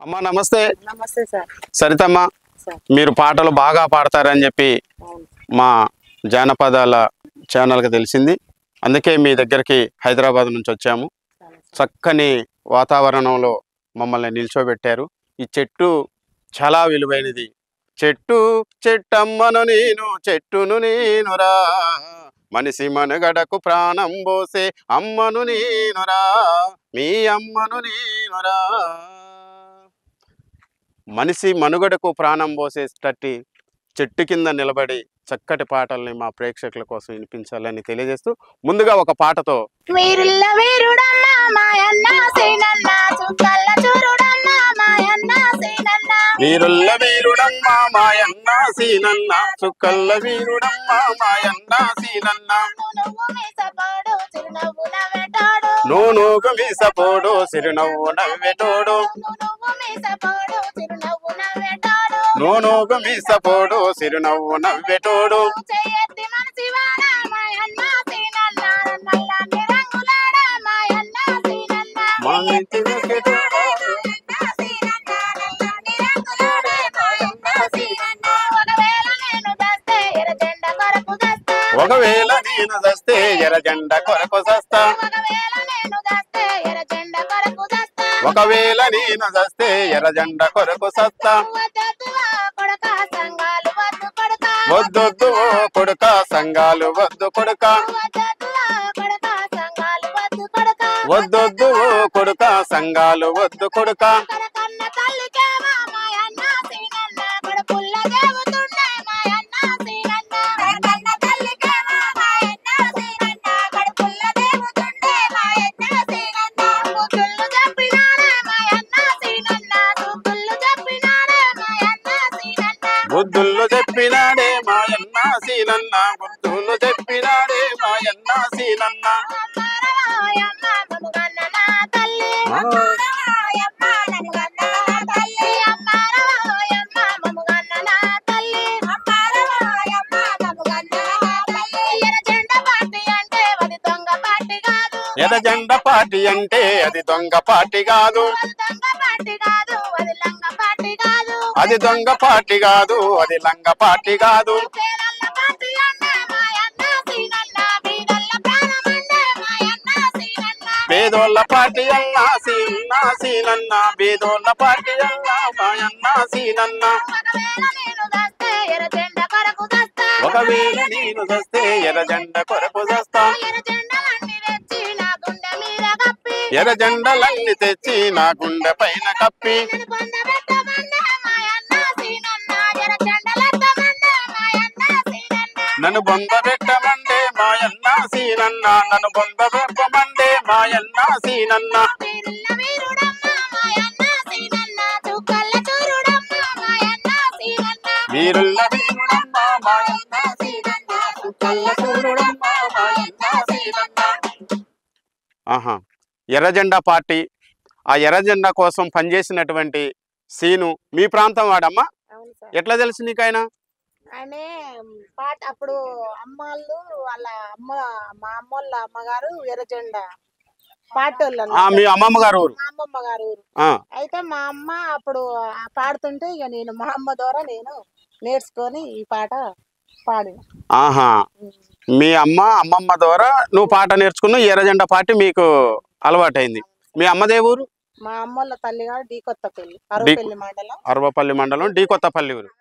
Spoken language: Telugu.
అమ్మా నమస్తే. నమస్తే సార్. సరితమ్మ, మీరు పాటలు బాగా పాడతారని చెప్పి మా జానపదాల ఛానల్కి తెలిసింది. అందుకే మీ దగ్గరికి హైదరాబాద్ నుంచి వచ్చాము. చక్కని వాతావరణంలో మమ్మల్ని నిల్చోబెట్టారు. ఈ చెట్టు చాలా విలువైనది. చెట్టు చెట్టమ్మను నేను, చెట్టును నేనురా, మనిషి మనుగడకు ప్రాణం పోసే అమ్మను నేనురా, మీ అమ్మను నేనురా. మనిషి మనుగడకు ప్రాణం పోసేటట్టి చెట్టు కింద నిలబడి చక్కటి పాటల్ని మా ప్రేక్షకుల కోసం వినిపించాలని తెలియజేస్తూ ముందుగా ఒక పాటతో వీరుల్ల వీరుడమ్మ మాయన్న సీనన్న, చుక్కల్ల వీరుడమ్మ మాయన్న సీనన్న, నూనూగు మీసపోడు చిరునవ్వు నవ్వెటోడు, నూనూగు మీసపోడు చిరునవ్వు నవ్వెటోడు. ఒకవేళ నేను దస్తే ఎర్ర జెండ కొరకు సస్తా, ఒకవేళ నేను దస్తే ఎర్ర జెండ కొరకు సస్తా. వద్దొద్దు ఓ కొడుక సంఘాలు వద్దు కొడుక, వద్దొద్దు ఓ కొడుక సంఘాలు వద్దు కొడుక. బుద్ధుళ్ళు చెప్పినాడే మాయన్న సీనన్న, బుద్ధుళ్ళు చెప్పినాడే మాయన్న సీనన్న. ఎర్ర జెండ పార్టీ అంటే అది దొంగ పార్టీ కాదు, అది దొంగ పార్టీ కాదు, అది లంగ పార్టీ కాదు. పేదోళ్ళ పార్టీ అన్నా సీనన్న సీనన్న, పేదోళ్ళ పార్టీ అన్నా మాయన్న సీనన్న. ఒకవేళ నేను దస్తే ఎర్ర జెండ కొరకు దస్తా, ఎర్ర జెండలన్నీ తెచ్చి నా గుండె పైన కప్పి, నన్ను బొంద పెట్టమండే మాయన్న సీనన్న, నన్ను బొంద పెట్టమండే మాయన్న సీనన్న. వీరుల్ల వీరుడమ్మ మాయన్న సీనన్న, చుక్కల్ల చూరుడమ్మ మాయన్న సీనన్న. ఆహా, ఎర్ర జెండా పార్టీ, ఆ ఎర్ర జెండా కోసం పనిచేసినటువంటి సీను మీ ప్రాంతం వాడమ్మా? ఎట్లా తెలుసు నీకైనా? ఆయన పాట అప్పుడు అమ్మాళ్ళు వాళ్ళ అమ్మ, మా అమ్మోళ్ళ అమ్మగారు ఎర్రజెండా పాటోళ్ళు, మీ అమ్మమ్మ గారు ఊరు? మా అమ్మమ్మ గారు ఊరు. అయితే మా అమ్మ అప్పుడు పాడుతుంటే ఇక నేను మా అమ్మ ద్వారా నేను నేర్చుకొని ఈ పాట పాడిన. ఆహా, మీ అమ్మమ్మ ద్వారా నువ్వు పాట నేర్చుకున్నావు, ఎర్ర జెండా పార్టీ మీకు అలవాటైంది. మీ అమ్మదే ఊరు? మా అమ్మోళ్ళ తల్లి గారు డి కొత్తపల్లి, అరవపల్లి మండలం, అరవపల్లి మండలం డి కొత్తపల్లి ఊరు.